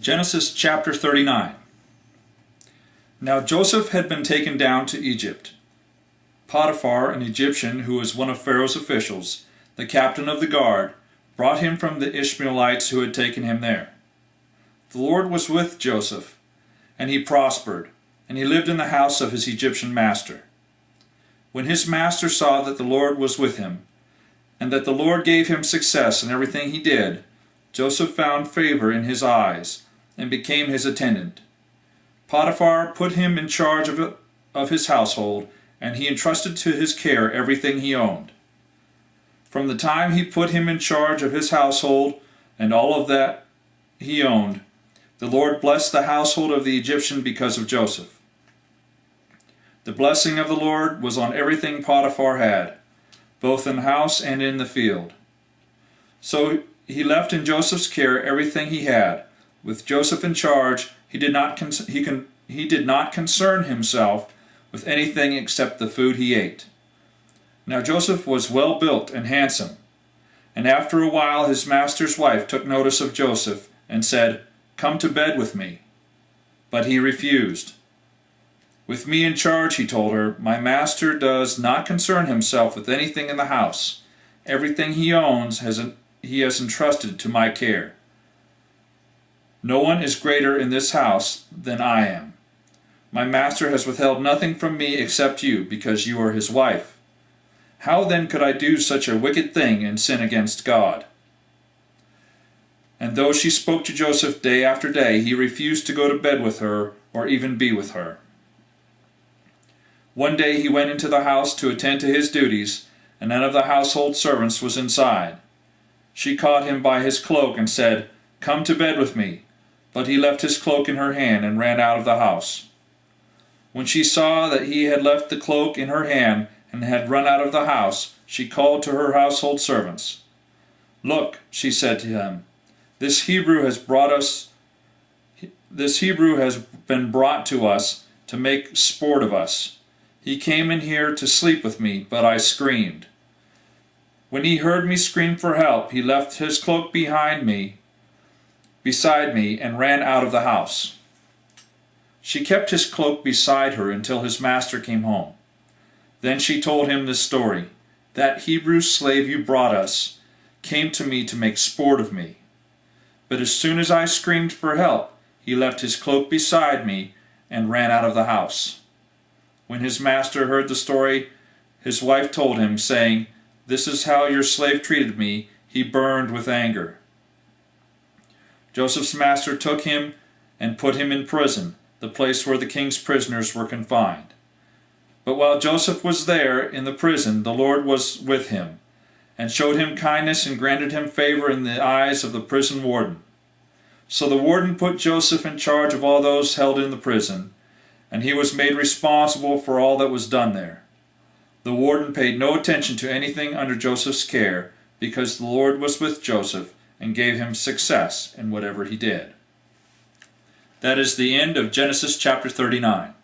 Genesis chapter 39. Now Joseph had been taken down to Egypt. Potiphar, an Egyptian who was one of Pharaoh's officials, the captain of the guard, brought him from the Ishmaelites who had taken him there. The Lord was with Joseph, and he prospered, and he lived in the house of his Egyptian master. When his master saw that the Lord was with him, and that the Lord gave him success in everything he did, Joseph found favor in his eyes, and became his attendant. Potiphar put him in charge of his household, and he entrusted to his care everything he owned. From the time he put him in charge of his household and all of that he owned, the Lord blessed the household of the Egyptian because of Joseph. The blessing of the Lord was on everything Potiphar had, both in the house and in the field. So he left in Joseph's care everything he had. With Joseph in charge, he did not concern himself with anything except the food he ate. Now Joseph was well built and handsome, and after a while his master's wife took notice of Joseph and said, "Come to bed with me." But he refused. "With me in charge," he told her, "my master does not concern himself with anything in the house. Everything he owns he has entrusted to my care. No one is greater in this house than I am. My master has withheld nothing from me except you, because you are his wife. How then could I do such a wicked thing and sin against God?" And though she spoke to Joseph day after day, he refused to go to bed with her or even be with her. One day he went into the house to attend to his duties, and none of the household servants was inside. She caught him by his cloak and said, "Come to bed with me." But he left his cloak in her hand and ran out of the house. When she saw that he had left the cloak in her hand and had run out of the house, she called to her household servants. "Look," she said to them, This Hebrew has been brought to us to make sport of us. He came in here to sleep with me, but I screamed. When he heard me scream for help, he left his cloak beside me, and ran out of the house." She kept his cloak beside her until his master came home. Then she told him this story. "That Hebrew slave you brought us came to me to make sport of me. But as soon as I screamed for help, he left his cloak beside me and ran out of the house." When his master heard the story, his wife told him, saying, "This is how your slave treated me." He burned with anger. Joseph's master took him and put him in prison, the place where the king's prisoners were confined. But while Joseph was there in the prison, the Lord was with him, and showed him kindness and granted him favor in the eyes of the prison warden. So the warden put Joseph in charge of all those held in the prison, and he was made responsible for all that was done there. The warden paid no attention to anything under Joseph's care, because the Lord was with Joseph and gave him success in whatever he did. That is the end of Genesis chapter 39.